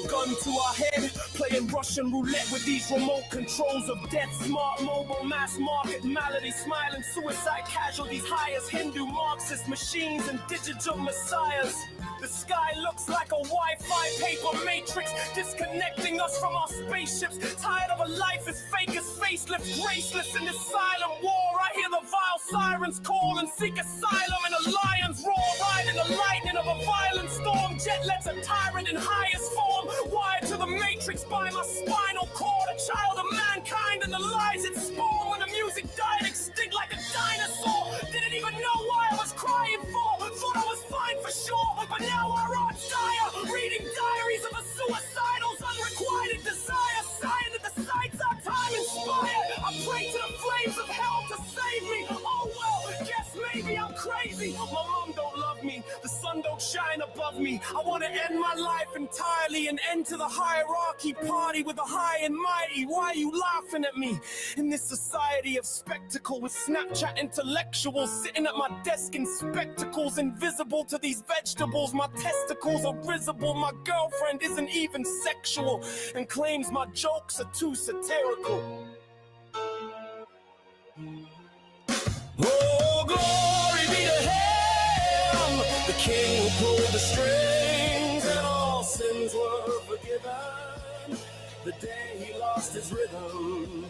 Gun to our head, playing Russian roulette with these remote controls of death. Smart mobile mass market malady, smiling suicide casualties, highest Hindu Marxist machines and digital messiahs. The sky looks like a Wi-Fi paper matrix, disconnecting us from our spaceships. Tired of a life as fake as faceless, graceless in this silent war. I hear the vile sirens call and seek asylum in a lion's roar, riding the lightning of a violent storm. Jet Letz a tyrant in highest form, wired to the matrix by my spinal cord. A child of mankind and the lies it spawned. When the music died extinct like a dinosaur, didn't even know why I was crying for. Thought I was fine for sure, but now our odds dire. Reading diaries of a suicidal's unrequited desire, sighing that the sights our time inspired. I pray to the flames of hell to save me. Oh well, guess maybe I'm crazy. My mom don't love me, the sun don't shine shine above me. I want to end my life entirely and enter the hierarchy, party with the high and mighty. Why are you laughing at me? In this society of spectacle with Snapchat intellectuals sitting at my desk in spectacles, invisible to these vegetables. My testicles are risible. My girlfriend isn't even sexual and claims my jokes are too satirical. Oh, glory be to him, the king who pulled the strings, and all sins were forgiven the day he lost his rhythm.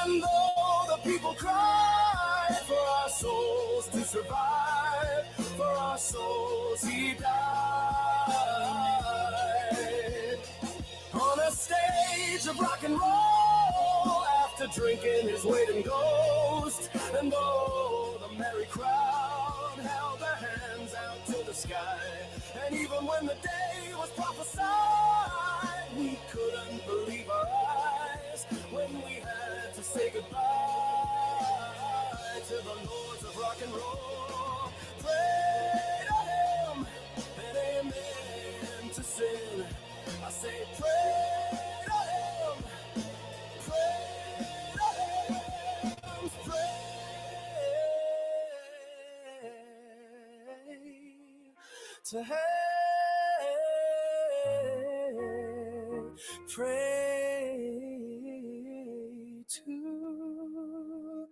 And though the people cried for our souls to survive, for our souls he died on a stage of rock and roll after drinking his weight in ghost. And though the merry crowd held their hands out to the sky, and even when the day was prophesied, we couldn't believe our eyes when we had to say goodbye to the lords of rock and roll. Pray to him and amen to sin. I say pray to him, pray to him, pray to him, pray to him.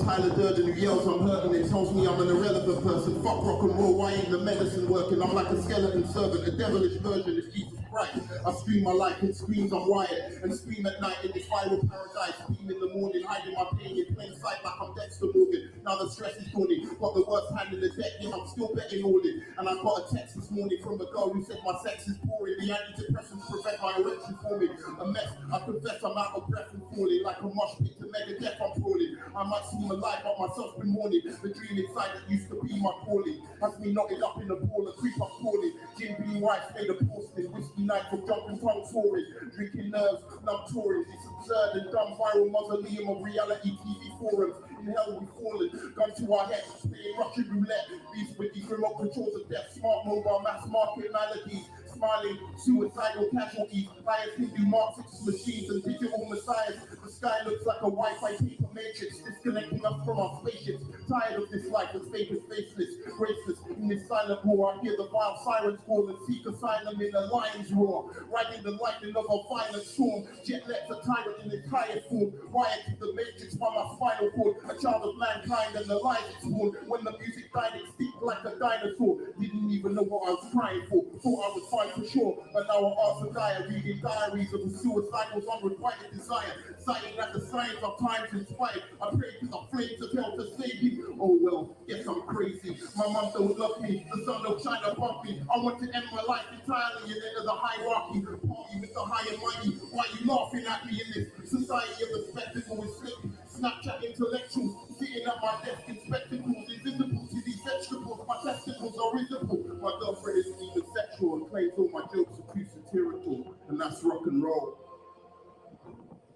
Tyler Durden who yells I'm hurting it, tells me I'm an irrelevant person. Fuck rock and roll, why ain't the medicine working? I'm like a skeleton servant, a devilish version of Jesus Christ. I scream my life in screams I'm wired, and scream at night in this viral paradise. Beam in the morning, hiding my pain in plain sight like I'm Dexter Morgan. Now the stress is dawning, got the worst hand in the deck, yeah I'm still betting all in. And I got a text this morning from a girl who said my sex is boring. The antidepressants prevent my erection forming. A mess, I confess I'm out of breath and falling. Like a mosh pit to mega death I'm crawling. I might seem alive but myself been mourning. The dream inside that used to be my calling has me knotted up in the ball and creep up calling. Jim Beam White stayed a porcelain, whiskey night for jumping tongue touring. Drinking nerves, numb touring. It's absurd and dumb viral mausoleum of reality TV forums. In hell we fallen, gun to our heads, playing Russian roulette. These with these remote controls of death, smart mobile mass market maladies. Smiling, suicidal casualties, biased Hindu Marxist machines and digital messiahs. The sky looks like a Wi-Fi paper matrix, disconnecting us from our spaceships. Tired of this life that's fake and faceless, graceless. In this silent war, I hear the wild sirens call and seek asylum in the lion's roar. Riding the lightning of a violent storm, jet Letz a tyrant in its highest form. Wired to the matrix by my spinal cord, a child of mankind and the life it's born. When the music died extinct like a dinosaur, didn't even know what I was crying for. Thought I was fine for sure, but now I'm also dire, reading diaries of a suicidal's unrequited desire, citing that the signs of times inspired. I pray to the flames of hell to save me. Oh well, guess I'm crazy. My mom don't love me, the sun don't shine above me. I want to end my life entirely and enter the hierarchy, party with the high and mighty. Why you laughing at me in this society of the spectacle is slick? Snapchat intellectuals sitting at my desk in spectacles, invisible to these vegetables. My testicles are risible. My girlfriend isn't even sexual and claims all my jokes are too satirical, and that's rock and roll.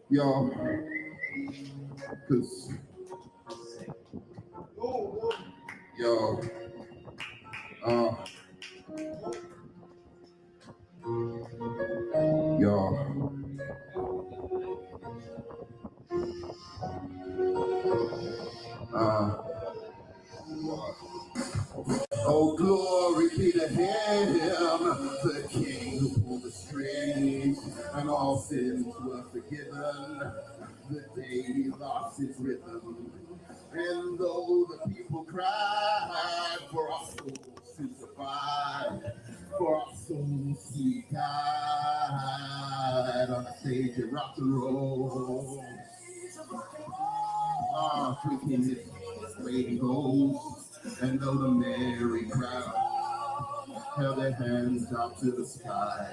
Yo, cause yo, yo. Oh, glory be to him, the king who pulled the strings, and all sins were forgiven the day he lost his rhythm. And though the people cried for our souls to survive, for our souls he died on a stage of rock and roll. Drinking his weight in gold. And though the merry crowd held their hands out to the sky,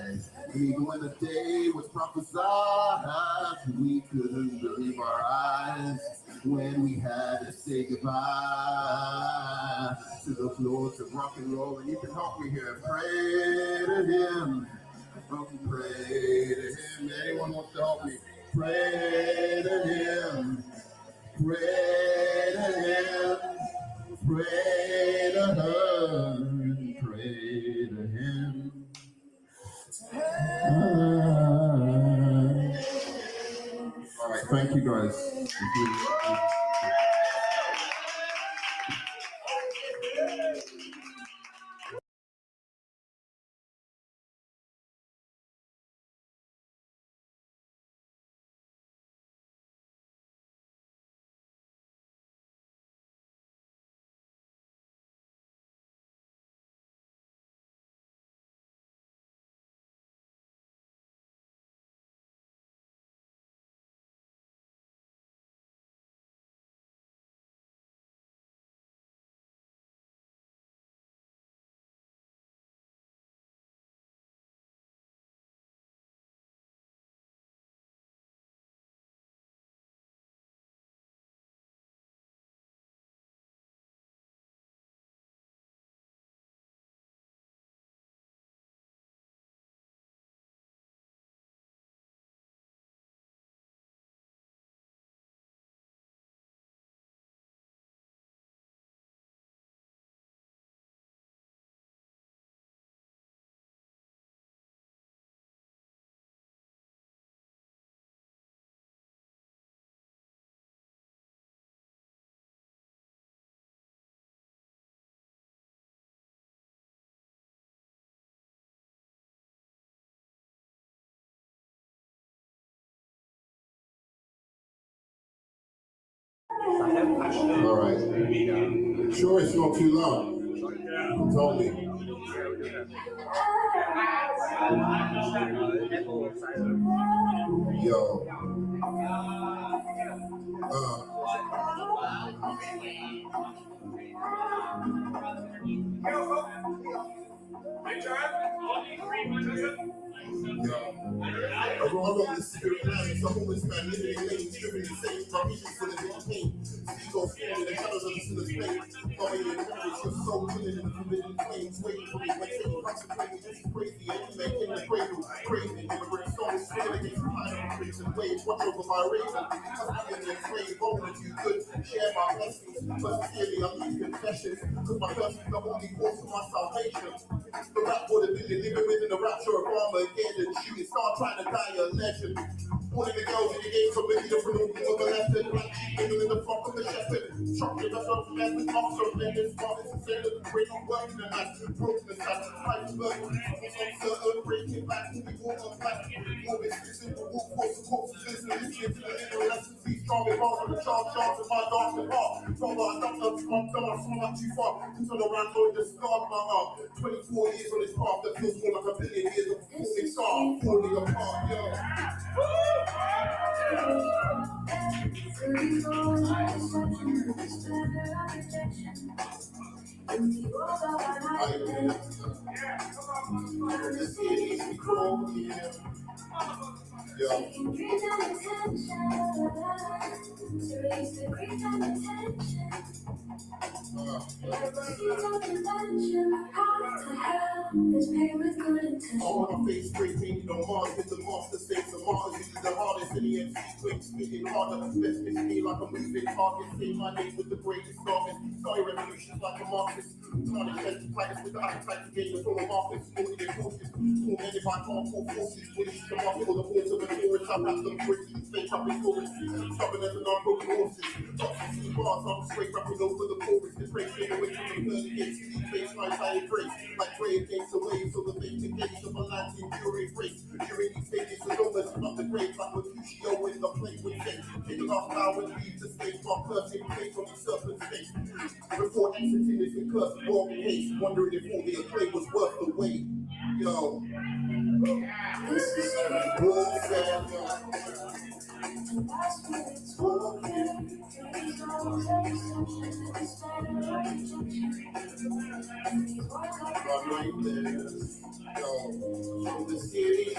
and even when the day was prophesied, we couldn't believe our eyes when we had to say goodbye to the floors of rock and roll. And you can help me here. Pray to him. Pray to him. Anyone wants to help me? Pray to him. Pray to him. Pray to her. Pray to him. All right, thank you guys. All right. Sure, it's not too loud. You told me. Yo. Around on the spirit line, it's a homeless man living in lanes, driven insane, provisions for the big pain. Seagulls falling in the shadows of the sinner's pain. Going in marriage, your soul killing in the forbidden flames, waiting for me when Satan contemplating, this is crazy, and you man in the cradle, crazy, immigrant songs, swinging against the tide of crimson waves, watch over my raven, husband in their grave, rolling if you could, share my blessings, but sincerely I'm these confessions, because my curse is the only cause for my salvation. The rap would have been living within the rapture of Armageddon, shooting star trying to die a legend. One of the girls in the game from many different open with the left and black sheep in the front of the shepherd. Chocolate myself as the box of men and smart and say that the great work in the night. Broken the side, life is burning. Uncertain, breaking back to the water back. More business in the walk, corpses, listening to the little lessons. These strong and hard on the charge of my dark and heart. So I don't know, I'm swung up too far. Turn around, going to start my heart. 24 years on this path that feels more like a billion years of falling star, falling apart, yo. On my face, spray painted on Mars, with the master saves the Mars, uses the hardest in the MC, quick, spitting harder, best miss me like a moving target, say my name with the greatest garment, sorry revolutions like a Marxist, trying to catch the practice with the appetite to gain the full of markets, sporting their forces, tormented by harmful forces, bullies the market for the horse of the tourist, I've got them quickly, fake up in tourists, stubborn as an unbroken horses, toxic bars, I'm straight rapping over the chorus, the praise stay away from the herd against the face, my side grace, like pray against the waves, so the fake against the balance in fury grace, during these stages, the numbers of the grave, like what Lucio in the play with faith, taking off now and leave the stage, while cursing place on the serpent's face, before exiting this accursed walk case, wondering if all the acclaim was worth the wait, yo. This is From the city.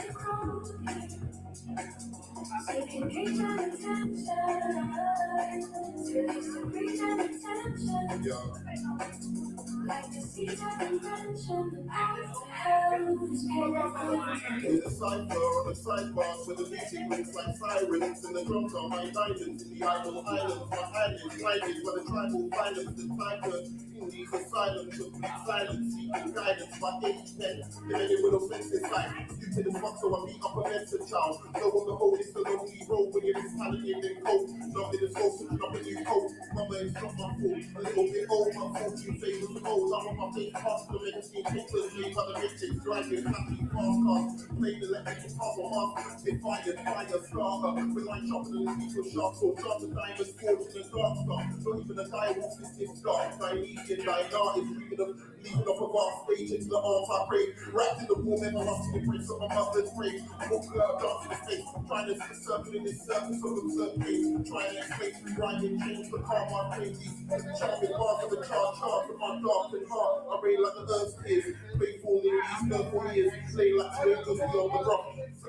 Like the seeds of invention, the path to hell is paved. In the cipher, on the sidebars, where the music rings like sirens, and the drums are my diamonds in the idle islands. My eyelids blinded by the tribal violence, the tiger in these asylums of bleak silence, seeking guidance by 8 men. The many with offensive sight, stupid as fuck, so I beat up a mental child. No on the whole, it's the lonely road when you're talented and cold. Not in the soul, switching up a new code. Mama, it's not my fault. A little bit old, my fortune favors the gold. I want my face past the medicine papers made by the mystics, driving happy fast cars. Playing electric guitar on us, defiant fire starter. With like chopping and people shots, or sharper diamonds forged in the dark star. Not even a guy walks this dark. Dionysian, Diana is dreaming of leaving off a vast stage into the arms I pray. Wrapped in the warm everlasting embrace of my mother's grave. Walk her dance in the face, trying to circle in this circus of absurd pace. Trying to explain through rhyming change the calm I pray. These charming bars of the charge of my darkened heart. I rain like the earth's tears. Playful in these purple ears. Play like twinkles beyond the rock.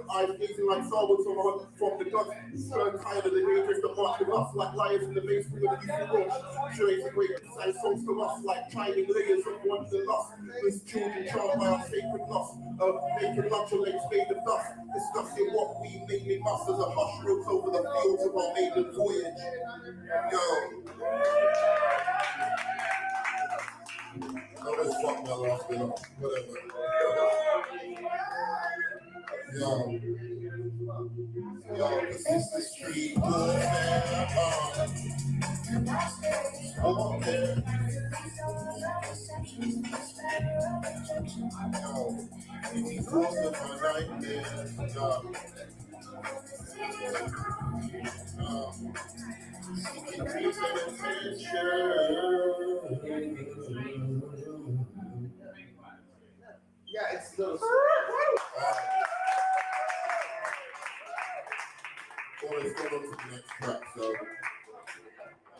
Eyes gazing like starwards from the gods. Stern higher than the daydream that march with us. Like lions in the mainstream of the beautiful rock. Charades a great size songs to us. Like chiming layers of wonder lust. This children charmed by our sacred lust. Making lunch on legs made of dust. Discussing what we mainly must as a hush roots over the fields of our maiden voyage. Yo. I always fuck my last bit up, whatever. Yo, this is the street good man. Oh, there. Yo, these calls of my nightmares. Seeking peace and attention. Yeah, it's those. Let's go on to the next track. So.